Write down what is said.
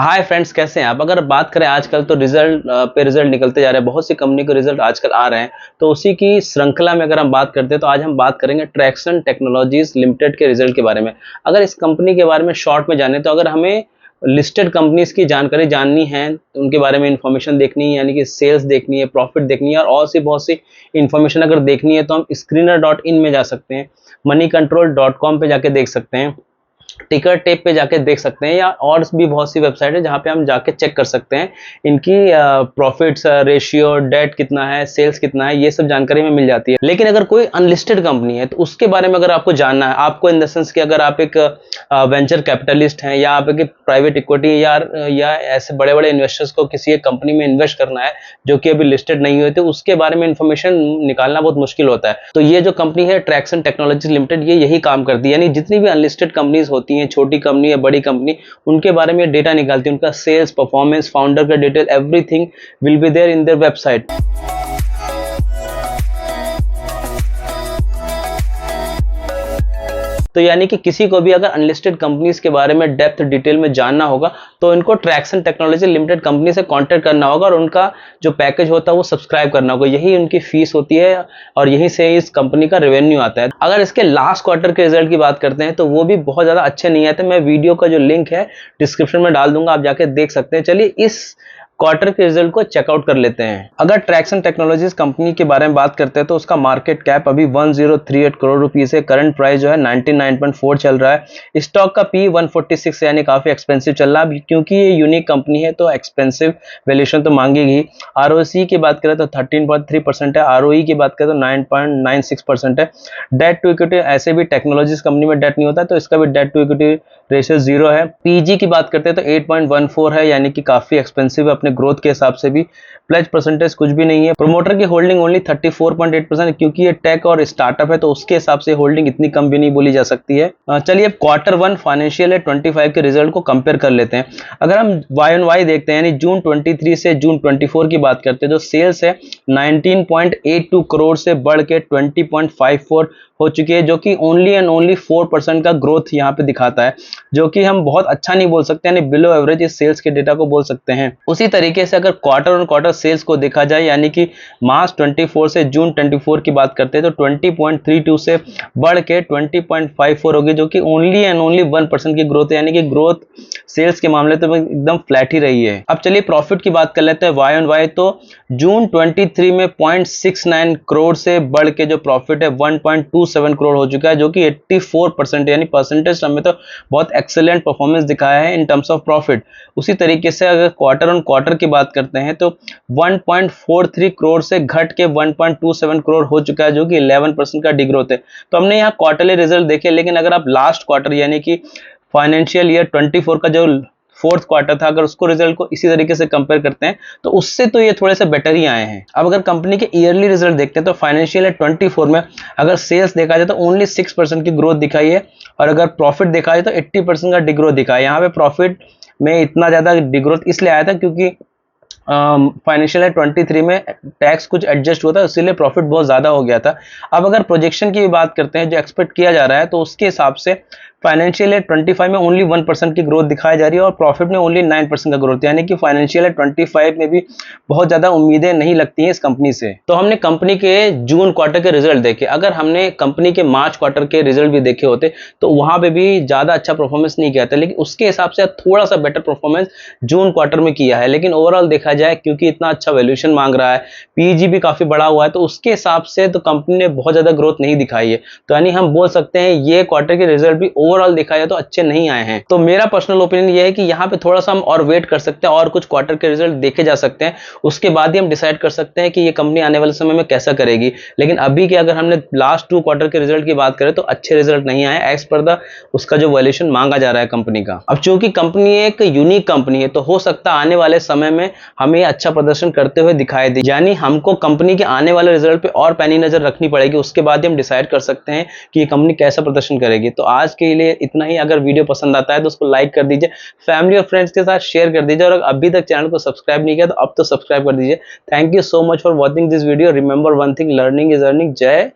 Hi friends, कैसे हैं आप। अगर बात करें आजकल तो रिजल्ट पे रिजल्ट निकलते जा रहे हैं, बहुत सी कंपनी के रिजल्ट आजकल आ रहे हैं। तो उसी की श्रृंखला में अगर हम बात करते हैं तो आज हम बात करेंगे ट्रैक्सन टेक्नोलॉजीज लिमिटेड के रिजल्ट के बारे में। अगर इस कंपनी के बारे में शॉर्ट में जाने तो अगर हमें लिस्टेड कंपनीज की जानकारी जाननी है, उनके बारे में इंफॉर्मेशन देखनी है, यानी कि सेल्स देखनी है, प्रॉफिट देखनी है और सी बहुत सी इंफॉर्मेशन अगर देखनी है तो हम screener.in में जा सकते हैं, moneycontrol.com पे जाके देख सकते हैं, टिकर टेप पे जाके देख सकते हैं, या और भी बहुत सी वेबसाइट है जहाँ पे हम जाके चेक कर सकते हैं इनकी प्रॉफिट्स रेशियो, डेट कितना है, सेल्स कितना है, ये सब जानकारी में मिल जाती है। लेकिन अगर कोई अनलिस्टेड कंपनी है तो उसके बारे में अगर आपको जानना है, आपको इन द सेंस कि अगर आप एक वेंचर कैपिटलिस्ट हैं या आप एक प्राइवेट इक्विटी या ऐसे बड़े बड़े इन्वेस्टर्स को किसी एक कंपनी में इन्वेस्ट करना है जो कि अभी लिस्टेड नहीं हुए, तो उसके बारे में इंफॉर्मेशन निकालना बहुत मुश्किल होता है। तो ये जो कंपनी है ट्रैक्सन टेक्नोलॉजीज लिमिटेड, ये यही काम करती है, यानी जितनी भी अनलिस्टेड कंपनीज होती हैं, छोटी कंपनी या बड़ी कंपनी, उनके बारे में डेटा निकालती है, उनका सेल्स, परफॉर्मेंस, फाउंडर का detail, everything will be there in their website. तो यानी कि किसी को भी अगर अनलिस्टेड कंपनीज के बारे में डेप्थ डिटेल में जानना होगा तो इनको ट्रैक्सन टेक्नोलॉजी लिमिटेड कंपनी से कांटेक्ट करना होगा और उनका जो पैकेज होता है वो सब्सक्राइब करना होगा। यही उनकी फीस होती है और यहीं से इस कंपनी का रेवेन्यू आता है। अगर इसके लास्ट क्वार्टर के रिजल्ट की बात करते हैं तो वो भी बहुत ज्यादा अच्छे नहीं आते। मैं वीडियो का जो लिंक है डिस्क्रिप्शन में डाल दूंगा, आप जाके देख सकते हैं। चलिए इस क्वार्टर के रिजल्ट को चेकआउट कर लेते हैं। अगर ट्रैक्सन टेक्नोलॉजीज कंपनी के बारे में बात करते हैं तो उसका मार्केट कैप अभी 1038 करोड़ रुपीस है। करंट प्राइस जो है 99.4 चल रहा है। स्टॉक का पी 146 यानी काफी एक्सपेंसिव चल रहा है। क्योंकि ये यूनिक कंपनी है तो एक्सपेंसिव वैल्यूएशन तो मांगेगी। आरओसी की बात करें तो 13.3% है। आरओई की बात करें तो 9.96% है। डेट टू इक्विटी, ऐसे भी टेक्नोलॉजीज कंपनी में डेट नहीं होता तो इसका भी डेट टू इक्विटी रेशियो 0 है। पीजी की बात करते हैं तो 8.14 है, यानी कि काफी एक्सपेंसिव है अपने ग्रोथ के हिसाब से भी। प्लेज परसेंटेज कुछ भी नहीं है। प्रोमोटर की होल्डिंग ओनली 34.8%, क्योंकि ये टेक और स्टार्टअप है तो उसके हिसाब से होल्डिंग इतनी कम भी नहीं बोली जा सकती है। चलिए अब क्वार्टर 1 फाइनेंशियल 25 के रिजल्ट को कंपेयर कर लेते हैं। अगर हम वाई ऑन वाई देखते हैं, यानी जून 23 से जून 24 की बात करते हैं, जो सेल्स है 19.82 करोड़ से बढ़ के 20.54 हो चुकी है, जो कि ओनली एंड ओनली 4% का ग्रोथ यहाँ पे दिखाता है, जो कि हम बहुत अच्छा नहीं बोल सकते, यानी बिलो एवरेज इस सेल्स के डेटा को बोल सकते हैं। उसी तरीके से अगर क्वार्टर ऑन क्वार्टर सेल्स को देखा जाए, यानी कि मार्च 24 से जून 24 की बात करते हैं तो 20.32 से बढ़ के 20.54 होगी, जो कि ओनली एंड ओनली 1% की ग्रोथ है, यानी कि ग्रोथ सेल्स के मामले तो एकदम फ्लैट ही रही है। अब चलिए प्रॉफिट की बात कर लेते हैं वाई ऑन वाई। तो जून 23 में 0.69 करोड़ से बढ़ के जो प्रॉफिट है 1.27 करोड़ हो चुका है, जो कि 84% यानी परसेंटेज में तो बहुत एक्सेलेंट परफॉर्मेंस दिखाया है इन टर्म्स ऑफ प्रॉफिट। उसी तरीके से अगर क्वार्टर ऑन क्वार्टर की बात करते हैं तो 1.43 करोड़ से घट के 1.27 करोड़ हो चुका है, जो कि 11% का डिग्रोथ है। तो हमने यहाँ क्वार्टरली रिजल्ट देखे, लेकिन अगर आप लास्ट क्वार्टर यानी कि फाइनेंशियल ईयर 24 का जो फोर्थ क्वार्टर था, अगर उसको रिजल्ट को इसी तरीके से कंपेयर करते हैं तो उससे तो ये थोड़े से बेटर ही आए हैं। अब अगर कंपनी के ईयरली रिजल्ट देखते हैं तो फाइनेंशियल ईयर 24 में अगर सेल्स देखा जाए तो ओनली 6% की ग्रोथ दिखाई है, और अगर प्रॉफिट देखा जाए तो 80% का डिग्रोथ दिखा है। यहाँ पे प्रॉफिट में इतना ज्यादा डिग्रोथ इसलिए आया था क्योंकि फाइनेंशियल ईयर 23 में टैक्स कुछ एडजस्ट हुआ था, इसीलिए प्रॉफिट बहुत ज्यादा हो गया था। अब अगर प्रोजेक्शन की बात करते हैं, जो एक्सपेक्ट किया जा रहा है, तो उसके हिसाब से फाइनेंशियल ईयर 25 में ओनली 1% की ग्रोथ दिखाई जा रही है और प्रॉफिट में ओनली 9% का ग्रोथ, यानी कि फाइनेंशियल ईयर 25 में भी बहुत ज्यादा उम्मीदें नहीं लगती हैं इस कंपनी से। तो हमने कंपनी के जून क्वार्टर के रिजल्ट देखे। अगर हमने कंपनी के मार्च क्वार्टर के रिजल्ट भी देखे होते तो वहां पे भी ज्यादा अच्छा परफॉर्मेंस नहीं किया था, लेकिन उसके हिसाब से थोड़ा सा बेटर परफॉर्मेंस जून क्वार्टर में किया है। लेकिन ओवरऑल देखा जाए, क्योंकि इतना अच्छा वैल्यूएशन मांग रहा है, पीजी भी काफी बड़ा हुआ है, तो उसके हिसाब से तो कंपनी ने बहुत ज्यादा ग्रोथ नहीं दिखाई है। तो यानी हम बोल सकते हैं ये क्वार्टर के रिजल्ट भी ओवरऑल देखा जाए तो अच्छे नहीं आए हैं। तो मेरा पर्सनल ओपिनियन ये है कि यहाँ पे थोड़ा सा हम और वेट कर सकते हैं और कुछ क्वार्टर के रिजल्ट देखे जा सकते हैं, उसके बाद ही हम डिसाइड कर सकते हैं कि ये कंपनी आने वाले समय में कैसा करेगी। लेकिन अभी के अगर हमने लास्ट 2 क्वार्टर के रिजल्ट की बात करें तो अच्छे रिजल्ट नहीं आए एज पर द उसका जो वैल्यूएशन मांगा जा रहा है कंपनी का। अब चूंकि कंपनी एक यूनिक कंपनी है तो हो सकता है आने वाले समय में हमें अच्छा प्रदर्शन करते हुए दिखाई दे, यानी हमको कंपनी के आने वाले रिजल्ट पे और पैनी नजर रखनी पड़ेगी, उसके बाद ही हम डिसाइड कर सकते हैं कि ये कंपनी कैसा प्रदर्शन करेगी। तो आज के लिए इतना ही। अगर वीडियो पसंद आता है तो उसको लाइक कर दीजिए, फैमिली और फ्रेंड्स के साथ शेयर कर दीजिए, और अभी तक चैनल को सब्सक्राइब नहीं किया तो अब तो सब्सक्राइब कर दीजिए। Thank you so much for watching this video. Remember one thing, learning is earning. जय